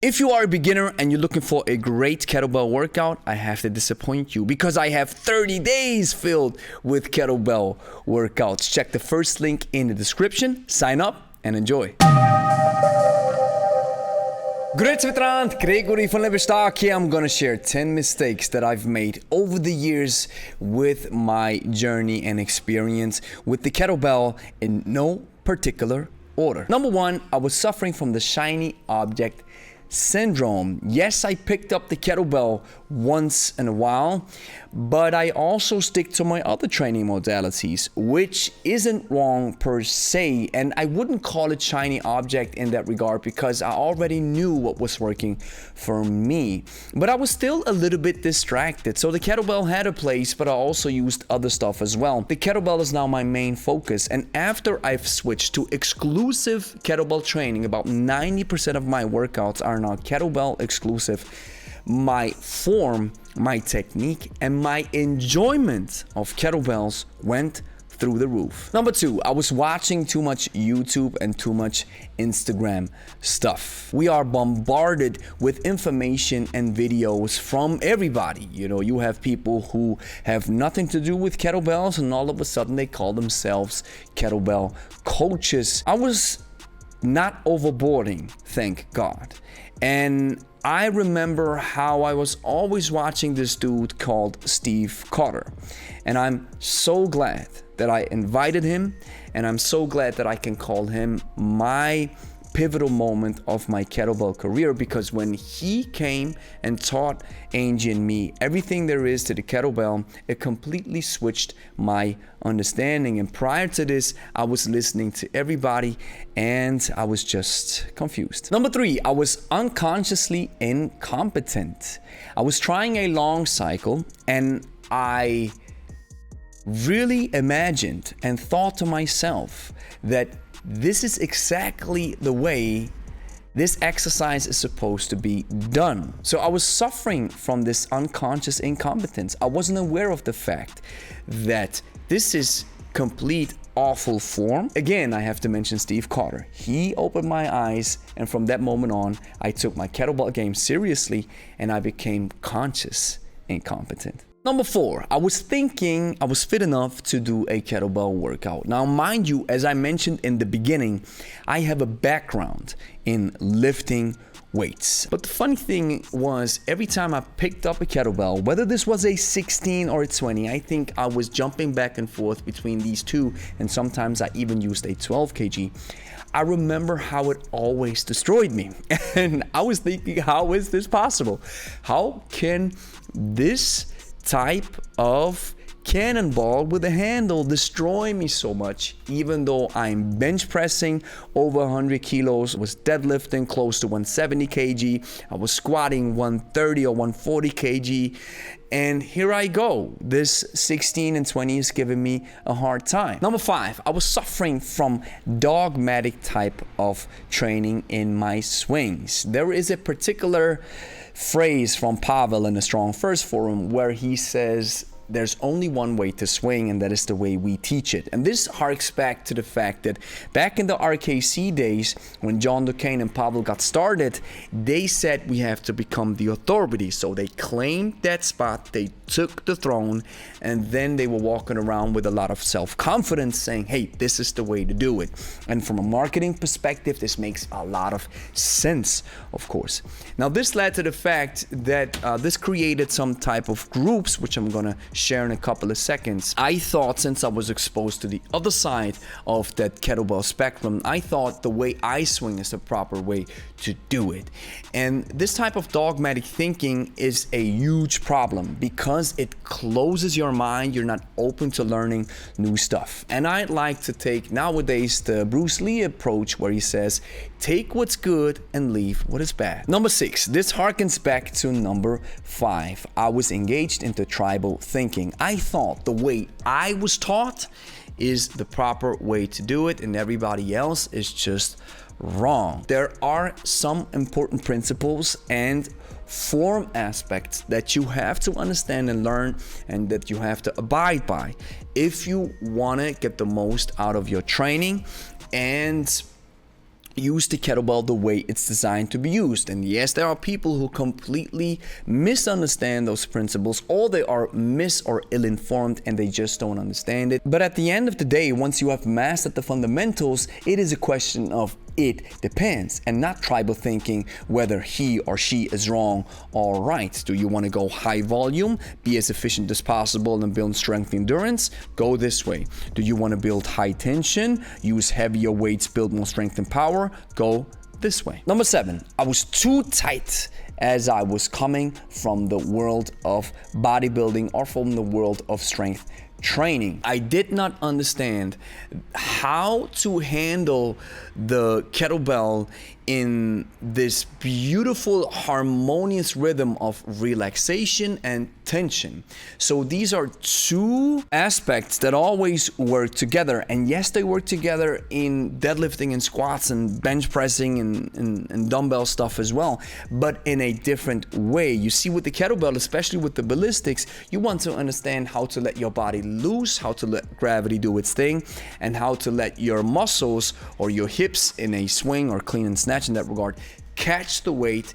If you are a beginner and you're looking for a great kettlebell workout, I have to disappoint you because I have 30 days filled with kettlebell workouts. Check the first link in the description, sign up and enjoy. Grüezi miteinander, Gregory von Lebe here. I'm gonna share 10 mistakes that I've made over the years with my journey and experience with the kettlebell in no particular order. Number one, I was suffering from the shiny object syndrome. Yes, I picked up the kettlebell once in a while, but I also stick to my other training modalities, which isn't wrong per se, and I wouldn't call it shiny object in that regard because I already knew what was working for me. But I was still a little bit distracted, so the kettlebell had a place, but I also used other stuff as well. The kettlebell is now my main focus, and after I've switched to exclusive kettlebell training, about 90% of my workouts are now kettlebell exclusive. My form, my technique, and my enjoyment of kettlebells went through the roof. Number two, I was watching too much YouTube and too much Instagram stuff. We are bombarded with information and videos from everybody. You know, you have people who have nothing to do with kettlebells and all of a sudden they call themselves kettlebell coaches. I was not overboarding, thank God. And I remember how I was always watching this dude called Steve Cotter. And I'm so glad that I invited him, and I'm so glad that I can call him my pivotal moment of my kettlebell career, because when he came and taught Angie and me everything there is to the kettlebell, it completely switched my understanding. And prior to this, I was listening to everybody and I was just confused. Number three, I was unconsciously incompetent. I was trying a long cycle and I really imagined and thought to myself that this is exactly the way this exercise is supposed to be done. So I was suffering from this unconscious incompetence. I wasn't aware of the fact that this is complete awful form. Again, I have to mention Steve Cotter. He opened my eyes, and from that moment on, I took my kettlebell game seriously and I became conscious incompetent. Number four, I was thinking I was fit enough to do a kettlebell workout. Now, mind you, as I mentioned in the beginning, I have a background in lifting weights. But the funny thing was, every time I picked up a kettlebell, whether this was a 16 or a 20, I think I was jumping back and forth between these two, and sometimes I even used a 12 kg. I remember how it always destroyed me. And I was thinking, how is this possible? How can this type of cannonball with a handle destroy me so much, even though I'm bench pressing over 100 kilos, was deadlifting close to 170 kg, I was squatting 130 or 140 kg, and here I go. This 16 and 20 is giving me a hard time. Number five, I was suffering from dogmatic type of training in my swings. There is a particular phrase from Pavel in the Strong First Forum where he says, there's only one way to swing, and that is the way we teach it. And this harks back to the fact that back in the RKC days, when John Duquesne and Pavel got started, they said we have to become the authority. So they claimed that spot, they took the throne, and then they were walking around with a lot of self-confidence saying, hey, this is the way to do it. And from a marketing perspective, this makes a lot of sense, of course. Now, this led to the fact that this created some type of groups, which I'm gonna share in a couple of seconds. I thought, since I was exposed to the other side of that kettlebell spectrum, I thought the way I swing is the proper way to do it. And this type of dogmatic thinking is a huge problem because it closes your mind. You're not open to learning new stuff. And I'd like to take nowadays the Bruce Lee approach where he says, take what's good and leave what is bad. Number six, this harkens back to number five. I was engaged into tribal thinking. I thought the way I was taught is the proper way to do it, and everybody else is just wrong. There are some important principles and form aspects that you have to understand and learn, and that you have to abide by if you want to get the most out of your training and use the kettlebell the way it's designed to be used. And yes, there are people who completely misunderstand those principles, or they are or ill-informed and they just don't understand it. But at the end of the day, once you have mastered the fundamentals, it is a question of it depends, and not tribal thinking whether he or she is wrong or right. Do you want to go high volume, be as efficient as possible and build strength and endurance? Go this way. Do you want to build high tension, use heavier weights, build more strength and power? Go this way. Number 7, I was too tight as I was coming from the world of bodybuilding or from the world of strength training. I did not understand how to handle the kettlebell in this beautiful harmonious rhythm of relaxation and tension. So these are two aspects that always work together. And yes, they work together in deadlifting and squats and bench pressing and dumbbell stuff as well, but in a different way. You see, with the kettlebell, especially with the ballistics, you want to understand how to let your body loose, how to let gravity do its thing, and how to let your muscles or your hips in a swing or clean and snatch in that regard catch the weight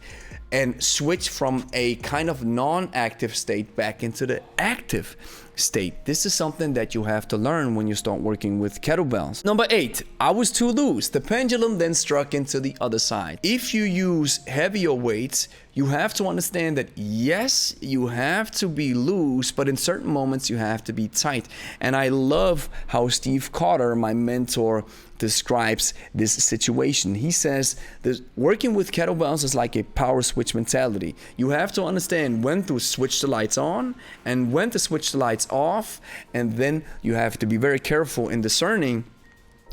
and switch from a kind of non-active state back into the active state. This is something that you have to learn when you start working with kettlebells. Number 8, I was too loose. The pendulum then struck into the other side. If you use heavier weights, you have to understand that yes, you have to be loose, but in certain moments you have to be tight. And I love how Steve Carter, my mentor, describes this situation. He says that working with kettlebells is like a power switch mentality. You have to understand when to switch the lights on and when to switch the lights off, and then you have to be very careful in discerning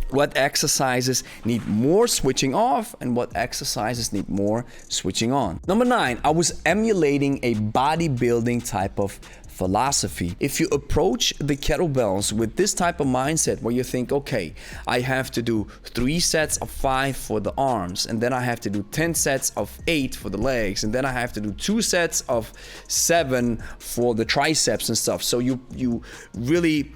what exercises need more switching off and what exercises need more switching on. Number 9, I was emulating a bodybuilding type of philosophy. If you approach the kettlebells with this type of mindset where you think, okay, I have to do 3 sets of 5 for the arms, and then I have to do 10 sets of 8 for the legs, and then I have to do 2 sets of 7 for the triceps and stuff. So you really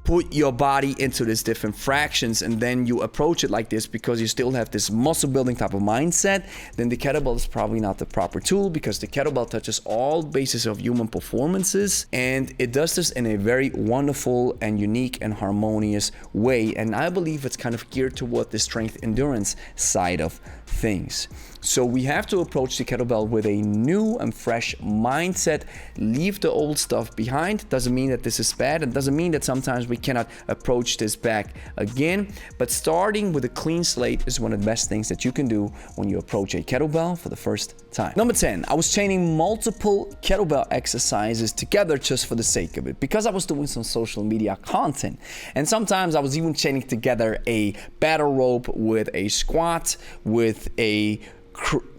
put your body into these different fractions, and then you approach it like this because you still have this muscle building type of mindset, then the kettlebell is probably not the proper tool, because the kettlebell touches all bases of human performances, and it does this in a very wonderful and unique and harmonious way. And I believe it's kind of geared toward the strength endurance side of things. So we have to approach the kettlebell with a new and fresh mindset, leave the old stuff behind. Doesn't mean that this is bad, and doesn't mean that sometimes we cannot approach this back again, but starting with a clean slate is one of the best things that you can do when you approach a kettlebell for the first time. Number 10, I was chaining multiple kettlebell exercises together just for the sake of it, because I was doing some social media content, and sometimes I was even chaining together a battle rope with a squat, with a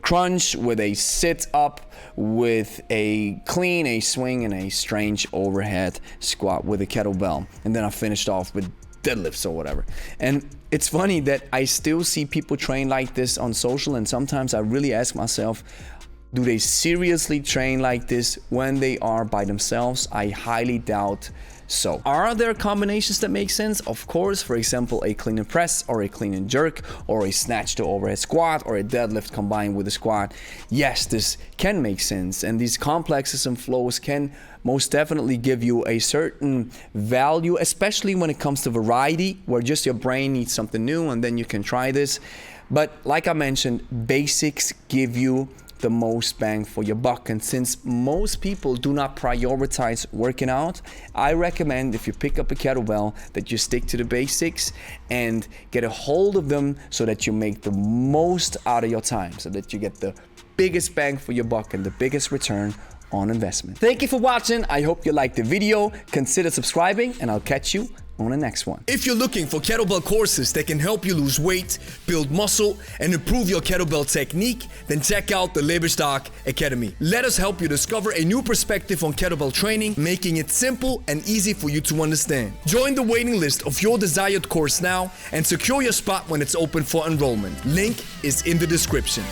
crunch, with a sit up, with a clean, a swing, and a strange overhead squat with a kettlebell. And then I finished off with deadlifts or whatever. And it's funny that I still see people train like this on social, and sometimes I really ask myself, do they seriously train like this when they are by themselves? I highly doubt so. Are there combinations that make sense? Of course. For example, a clean and press, or a clean and jerk, or a snatch to overhead squat, or a deadlift combined with a squat. Yes, this can make sense, and these complexes and flows can most definitely give you a certain value, especially when it comes to variety, where just your brain needs something new and then you can try this. But like I mentioned, basics give you the most bang for your buck. And since most people do not prioritize working out, I recommend, if you pick up a kettlebell, that you stick to the basics and get a hold of them so that you make the most out of your time, so that you get the biggest bang for your buck and the biggest return on investment. Thank you for watching. I hope you liked the video. Consider subscribing, and I'll catch you on the next one. If you're looking for kettlebell courses that can help you lose weight, build muscle, and improve your kettlebell technique, then check out the Lebe Academy. Let us help you discover a new perspective on kettlebell training, making it simple and easy for you to understand. Join the waiting list of your desired course now and secure your spot when it's open for enrollment. Link is in the description.